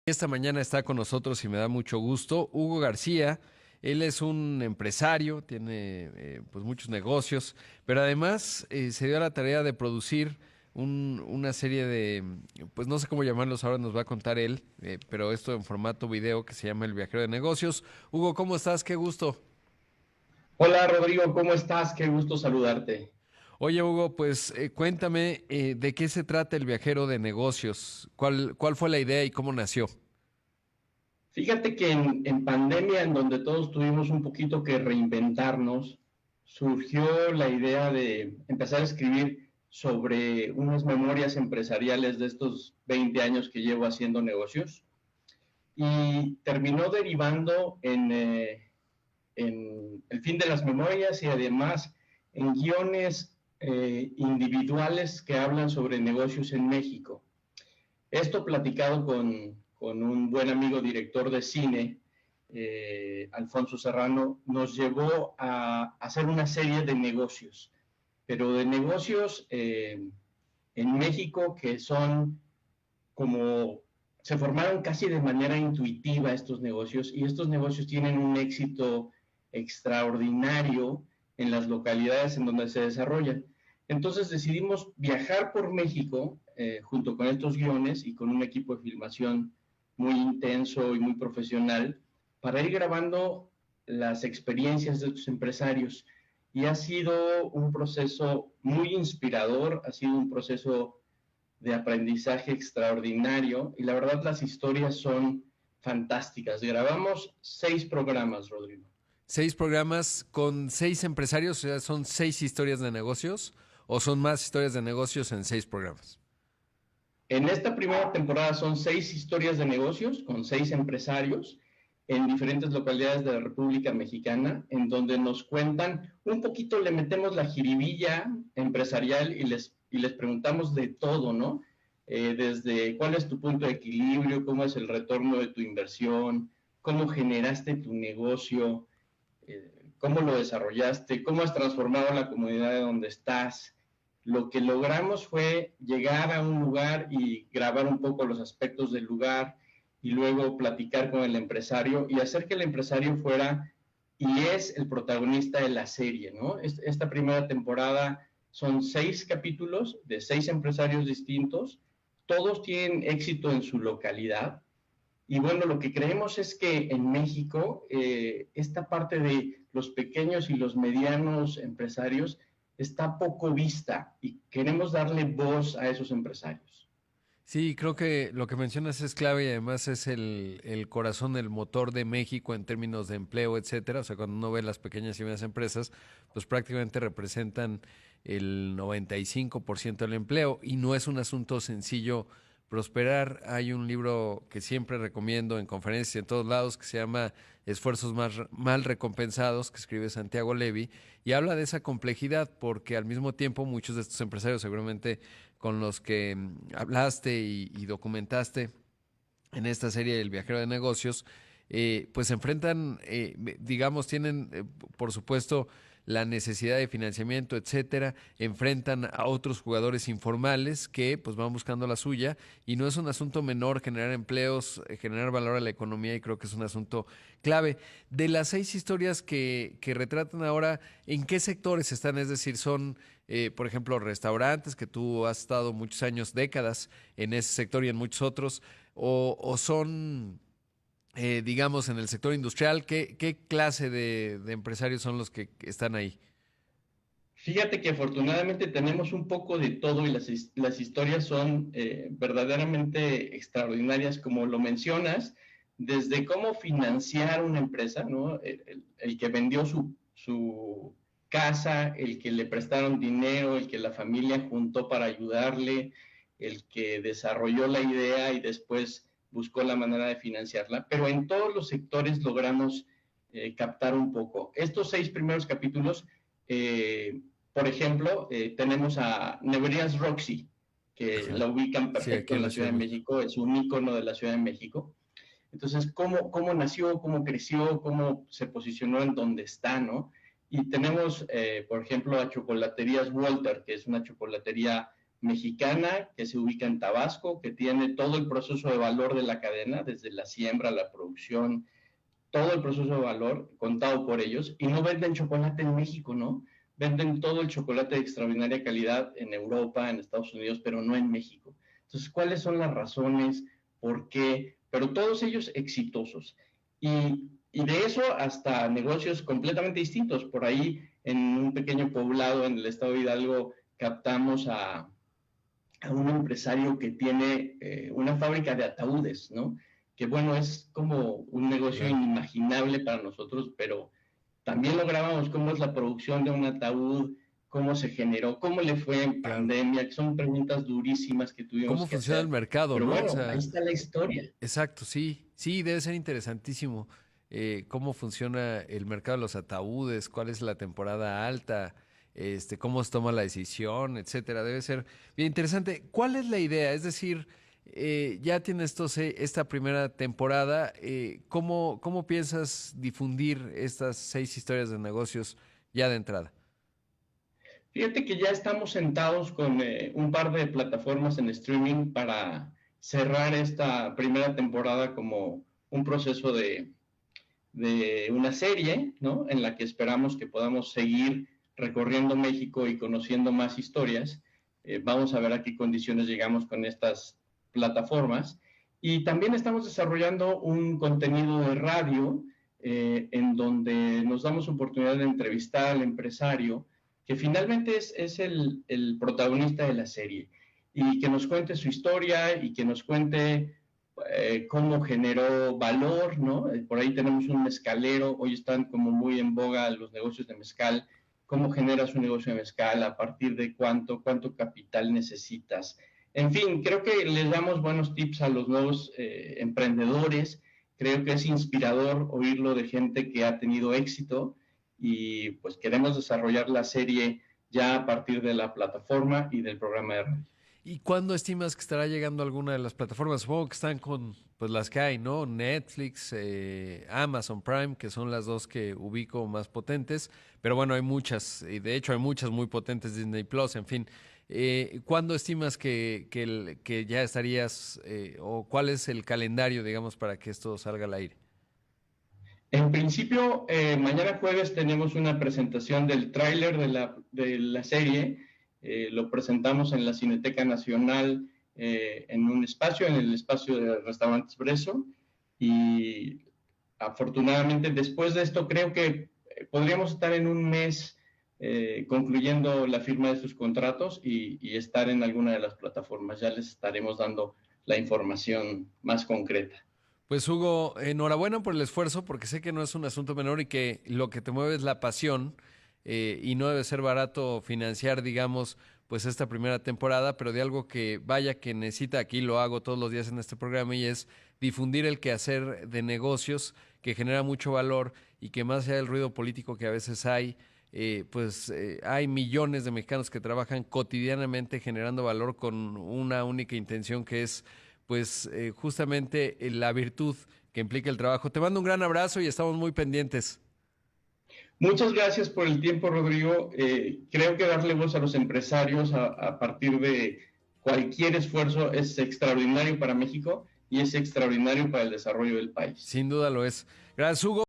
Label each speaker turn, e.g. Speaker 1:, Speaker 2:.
Speaker 1: Esta mañana está con nosotros y me da mucho gusto Hugo García. Él es un empresario, tiene pues muchos negocios, pero además se dio a la tarea de producir una serie de, pues no sé cómo llamarlos, ahora nos va a contar él, pero esto en formato video que se llama El Viajero de Negocios. Hugo, ¿cómo estás? Qué gusto.
Speaker 2: Hola Rodrigo, ¿cómo estás? Qué gusto saludarte.
Speaker 1: Oye, Hugo, pues cuéntame de qué se trata El Viajero de Negocios, cuál fue la idea y cómo nació.
Speaker 2: Fíjate que en pandemia, en donde todos tuvimos un poquito que reinventarnos, surgió la idea de empezar a escribir sobre unas memorias empresariales de estos 20 años que llevo haciendo negocios y terminó derivando en el fin de las memorias y además en guiones individuales que hablan sobre negocios en México. Esto platicado con un buen amigo director de cine, Alfonso Serrano, nos llevó a hacer una serie de negocios, pero de negocios en México que son como, se formaron casi de manera intuitiva estos negocios y estos negocios tienen un éxito extraordinario en las localidades en donde se desarrollan. Entonces decidimos viajar por México junto con estos guiones y con un equipo de filmación muy intenso y muy profesional para ir grabando las experiencias de estos empresarios. Y ha sido un proceso muy inspirador, ha sido un proceso de aprendizaje extraordinario y la verdad las historias son fantásticas. Grabamos 6 programas, Rodrigo.
Speaker 1: 6 programas con 6 empresarios, o sea, son 6 historias de negocios, o son más historias de negocios en 6 programas.
Speaker 2: En esta primera temporada son 6 historias de negocios con 6 empresarios en diferentes localidades de la República Mexicana, en donde nos cuentan un poquito, le metemos la jiribilla empresarial y les preguntamos de todo, ¿no? Desde cuál es tu punto de equilibrio, cómo es el retorno de tu inversión, cómo generaste tu negocio, cómo lo desarrollaste, cómo has transformado la comunidad de donde estás. Lo que logramos fue llegar a un lugar y grabar un poco los aspectos del lugar y luego platicar con el empresario y hacer que el empresario fuera y es el protagonista de la serie, ¿no? Esta primera temporada son 6 capítulos de 6 empresarios distintos, todos tienen éxito en su localidad. Y bueno, lo que creemos es que en México esta parte de los pequeños y los medianos empresarios está poco vista y queremos darle voz a esos empresarios.
Speaker 1: Sí, creo que lo que mencionas es clave y además es el corazón, el motor de México en términos de empleo, etcétera. O sea, cuando uno ve las pequeñas y medianas empresas, pues prácticamente representan el 95% del empleo y no es un asunto sencillo prosperar. Hay un libro que siempre recomiendo en conferencias y en todos lados que se llama Esfuerzos mal recompensados, que escribe Santiago Levy, y habla de esa complejidad porque al mismo tiempo muchos de estos empresarios seguramente con los que hablaste y documentaste en esta serie El Viajero de Negocios, pues se enfrentan, digamos, tienen, por supuesto, la necesidad de financiamiento, etcétera, enfrentan a otros jugadores informales que pues van buscando la suya y no es un asunto menor generar empleos, generar valor a la economía y creo que es un asunto clave. De las 6 historias que retratan ahora, ¿en qué sectores están? Es decir, son, por ejemplo, restaurantes, que tú has estado muchos años, décadas en ese sector y en muchos otros, o son digamos, en el sector industrial, ¿qué clase de empresarios son los que están ahí?
Speaker 2: Fíjate que afortunadamente tenemos un poco de todo y las historias son verdaderamente extraordinarias, como lo mencionas, desde cómo financiar una empresa, ¿no? El que vendió su casa, el que le prestaron dinero, el que la familia juntó para ayudarle, el que desarrolló la idea y después buscó la manera de financiarla, pero en todos los sectores logramos captar un poco. Estos 6 primeros capítulos por ejemplo, tenemos a Neverías Roxy, que
Speaker 1: Ajá.
Speaker 2: la ubican
Speaker 1: Sí,
Speaker 2: perfecto
Speaker 1: aquí
Speaker 2: en
Speaker 1: en
Speaker 2: la
Speaker 1: la Ciudad
Speaker 2: Ciudad
Speaker 1: de
Speaker 2: de
Speaker 1: México.
Speaker 2: México, es un ícono de la Ciudad de México. Entonces, ¿cómo nació, cómo creció, cómo se posicionó en donde está, ¿no? Y tenemos, por ejemplo, a Chocolaterías Walter, que es una chocolatería mexicana que se ubica en Tabasco, que tiene todo el proceso de valor de la cadena, desde la siembra, la producción, todo el proceso de valor contado por ellos, y no venden chocolate en México, ¿no? Venden todo el chocolate de extraordinaria calidad en Europa, en Estados Unidos, pero no en México. Entonces, ¿cuáles son las razones? ¿Por qué? Pero todos ellos exitosos. Y de eso hasta negocios completamente distintos. Por ahí, en un pequeño poblado en el estado de Hidalgo, captamos a un empresario que tiene una fábrica de ataúdes, ¿no? Que bueno, es como un negocio
Speaker 1: Claro.
Speaker 2: inimaginable para nosotros, pero también lográbamos cómo es la producción de un ataúd, cómo se generó, cómo le fue en
Speaker 1: Claro.
Speaker 2: pandemia, que son preguntas durísimas que tuvimos
Speaker 1: ¿Cómo
Speaker 2: que
Speaker 1: funciona el
Speaker 2: hacer.
Speaker 1: mercado,
Speaker 2: Pero
Speaker 1: no? O
Speaker 2: bueno, ahí
Speaker 1: sea,
Speaker 2: está la historia.
Speaker 1: exacto, sí, sí, debe ser interesantísimo cómo funciona el mercado de los ataúdes, cuál es la temporada alta, cómo se toma la decisión, etcétera. Debe ser bien interesante. ¿Cuál es la idea? Es decir, ya tienes esta primera temporada, ¿cómo piensas difundir estas 6 historias de negocios ya de entrada?
Speaker 2: Fíjate que ya estamos sentados con un par de plataformas en streaming para cerrar esta primera temporada como un proceso de una serie, ¿no? En la que esperamos que podamos seguir recorriendo México y conociendo más historias. Vamos a ver a qué condiciones llegamos con estas plataformas. Y también estamos desarrollando un contenido de radio en donde nos damos oportunidad de entrevistar al empresario, que finalmente es el protagonista de la serie, y que nos cuente su historia y que nos cuente cómo generó valor, ¿no? Por ahí tenemos un mezcalero, hoy están como muy en boga los negocios de mezcal, cómo generas un negocio de mezcal, a partir de cuánto capital necesitas. En fin, creo que les damos buenos tips a los nuevos emprendedores, creo que es inspirador oírlo de gente que ha tenido éxito y pues queremos desarrollar la serie ya a partir de la plataforma y del programa de radio.
Speaker 1: ¿Y cuándo estimas que estará llegando alguna de las plataformas? Supongo que están con pues las que hay, ¿no? Netflix, Amazon Prime, que son las dos que ubico más potentes, pero bueno, hay muchas, y de hecho hay muchas muy potentes, Disney Plus, en fin. ¿Cuándo estimas que ya estarías, o cuál es el calendario, digamos, para que esto salga al aire?
Speaker 2: En principio, mañana jueves tenemos una presentación del tráiler de la serie. Lo presentamos en la Cineteca Nacional en un espacio, en el espacio del restaurante Expreso. Y afortunadamente, después de esto, creo que podríamos estar en un mes concluyendo la firma de sus contratos y estar en alguna de las plataformas. Ya les estaremos dando la información más concreta.
Speaker 1: Pues Hugo, enhorabuena por el esfuerzo, porque sé que no es un asunto menor y que lo que te mueve es la pasión, y no debe ser barato financiar, digamos, pues esta primera temporada, pero de algo que vaya que necesita, aquí lo hago todos los días en este programa, y es difundir el quehacer de negocios que genera mucho valor y que más allá del ruido político que a veces hay, hay millones de mexicanos que trabajan cotidianamente generando valor con una única intención, que es justamente la virtud que implica el trabajo. Te mando un gran abrazo y estamos muy pendientes.
Speaker 2: Muchas gracias por el tiempo, Rodrigo. Creo que darle voz a los empresarios a partir de cualquier esfuerzo es extraordinario para México y es extraordinario para el desarrollo del país.
Speaker 1: Sin duda lo es. Gracias, Hugo.